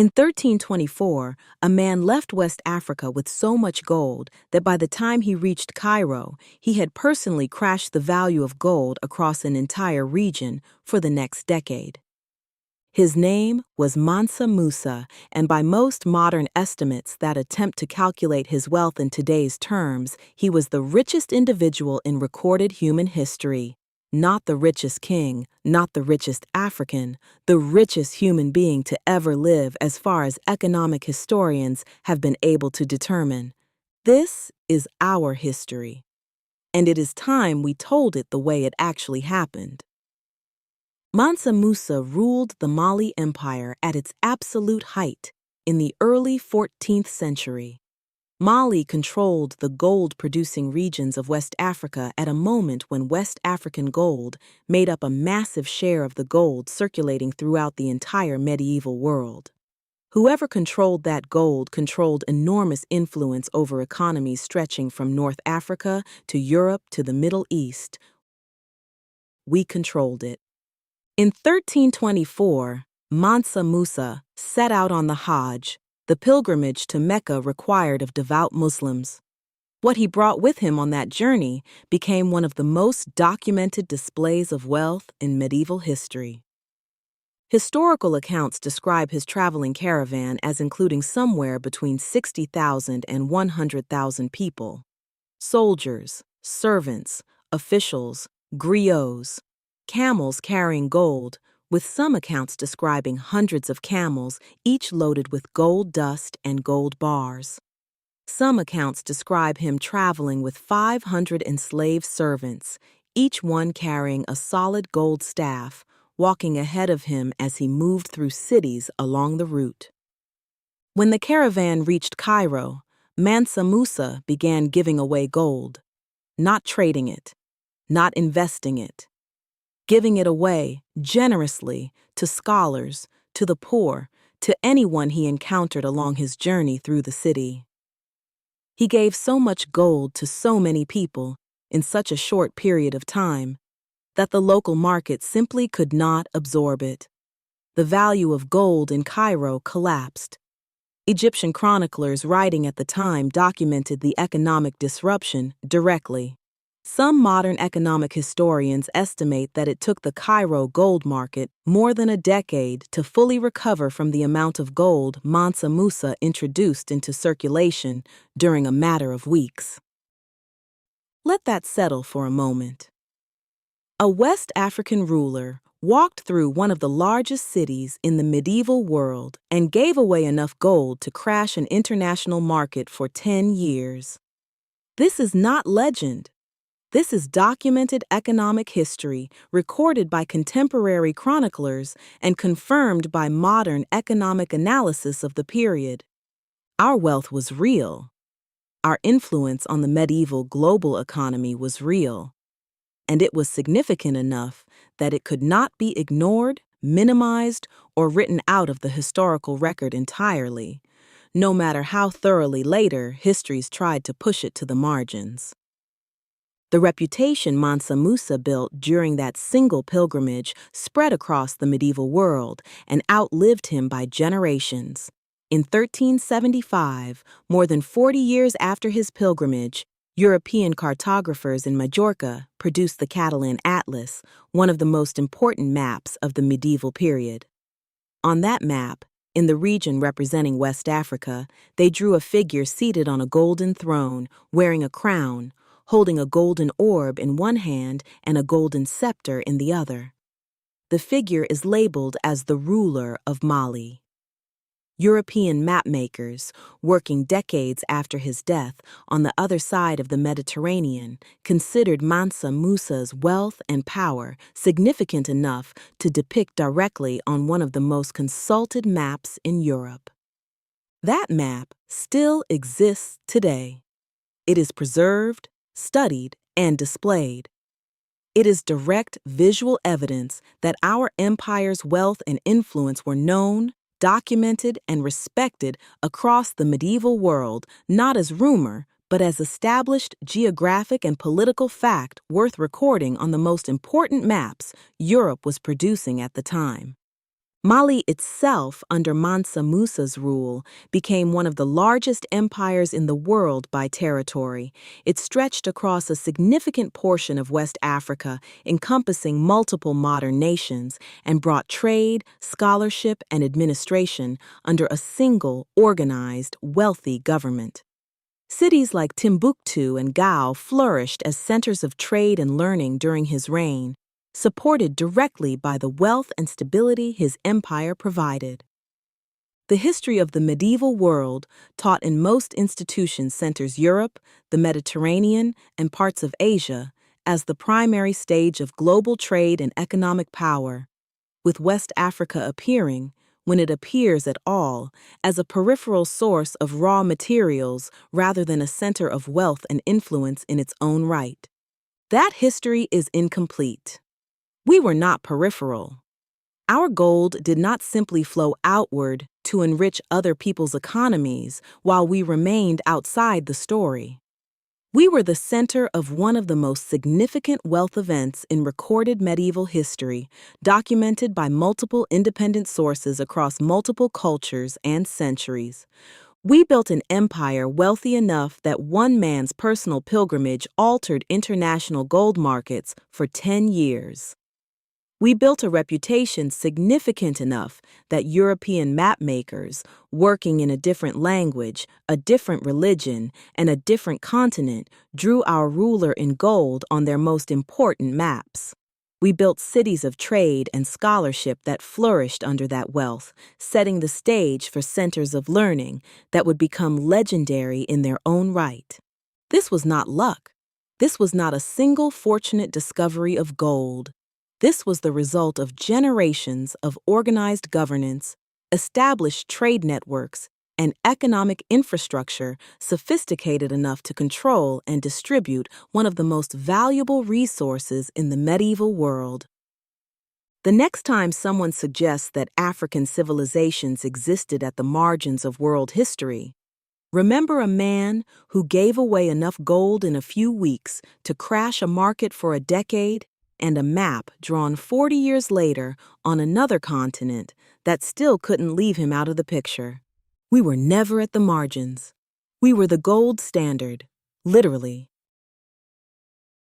In 1324, a man left West Africa with so much gold that by the time he reached Cairo, he had personally crashed the value of gold across an entire region for the next decade. His name was Mansa Musa, and by most modern estimates that attempt to calculate his wealth in today's terms, he was the richest individual in recorded human history. Not the richest king, not the richest African, the richest human being to ever live as far as economic historians have been able to determine. This is our history, and it is time we told it the way it actually happened. Mansa Musa ruled the Mali Empire at its absolute height in the early 14th century. Mali controlled the gold-producing regions of West Africa at a moment when West African gold made up a massive share of the gold circulating throughout the entire medieval world. Whoever controlled that gold controlled enormous influence over economies stretching from North Africa to Europe to the Middle East. We controlled it. In 1324, Mansa Musa set out on the Hajj, the pilgrimage to Mecca required of devout Muslims. What he brought with him on that journey became one of the most documented displays of wealth in medieval history. Historical accounts describe his traveling caravan as including somewhere between 60,000 and 100,000 people. Soldiers, servants, officials, griots, camels carrying gold, with some accounts describing hundreds of camels, each loaded with gold dust and gold bars. Some accounts describe him traveling with 500 enslaved servants, each one carrying a solid gold staff, walking ahead of him as he moved through cities along the route. When the caravan reached Cairo, Mansa Musa began giving away gold, not trading it, not investing it, giving it away generously to scholars, to the poor, to anyone he encountered along his journey through the city. He gave so much gold to so many people in such a short period of time that the local market simply could not absorb it. The value of gold in Cairo collapsed. Egyptian chroniclers writing at the time documented the economic disruption directly. Some modern economic historians estimate that it took the Cairo gold market more than a decade to fully recover from the amount of gold Mansa Musa introduced into circulation during a matter of weeks. Let that settle for a moment. A West African ruler walked through one of the largest cities in the medieval world and gave away enough gold to crash an international market for 10 years. This is not legend. This is documented economic history recorded by contemporary chroniclers and confirmed by modern economic analysis of the period. Our wealth was real. Our influence on the medieval global economy was real. And it was significant enough that it could not be ignored, minimized, or written out of the historical record entirely, no matter how thoroughly later histories tried to push it to the margins. The reputation Mansa Musa built during that single pilgrimage spread across the medieval world and outlived him by generations. In 1375, more than 40 years after his pilgrimage, European cartographers in Majorca produced the Catalan Atlas, one of the most important maps of the medieval period. On that map, in the region representing West Africa, they drew a figure seated on a golden throne, wearing a crown, holding a golden orb in one hand and a golden scepter in the other. The figure is labeled as the ruler of Mali. European mapmakers, working decades after his death on the other side of the Mediterranean, considered Mansa Musa's wealth and power significant enough to depict directly on one of the most consulted maps in Europe. That map still exists today. It is preserved, studied, and displayed. It is direct visual evidence that our empire's wealth and influence were known, documented, and respected across the medieval world, not as rumor, but as established geographic and political fact worth recording on the most important maps Europe was producing at the time. Mali itself, under Mansa Musa's rule, became one of the largest empires in the world by territory. It stretched across a significant portion of West Africa, encompassing multiple modern nations, and brought trade, scholarship, and administration under a single, organized, wealthy government. Cities like Timbuktu and Gao flourished as centers of trade and learning during his reign, supported directly by the wealth and stability his empire provided. The history of the medieval world, taught in most institutions, centers Europe, the Mediterranean, and parts of Asia as the primary stage of global trade and economic power, with West Africa appearing, when it appears at all, as a peripheral source of raw materials rather than a center of wealth and influence in its own right. That history is incomplete. We were not peripheral. Our gold did not simply flow outward to enrich other people's economies while we remained outside the story. We were the center of one of the most significant wealth events in recorded medieval history, documented by multiple independent sources across multiple cultures and centuries. We built an empire wealthy enough that one man's personal pilgrimage altered international gold markets for 10 years. We built a reputation significant enough that European mapmakers, working in a different language, a different religion, and a different continent, drew our ruler in gold on their most important maps. We built cities of trade and scholarship that flourished under that wealth, setting the stage for centers of learning that would become legendary in their own right. This was not luck. This was not a single fortunate discovery of gold. This was the result of generations of organized governance, established trade networks, and economic infrastructure sophisticated enough to control and distribute one of the most valuable resources in the medieval world. The next time someone suggests that African civilizations existed at the margins of world history, remember a man who gave away enough gold in a few weeks to crash a market for a decade, and a map drawn 40 years later on another continent that still couldn't leave him out of the picture. We were never at the margins. We were the gold standard, literally.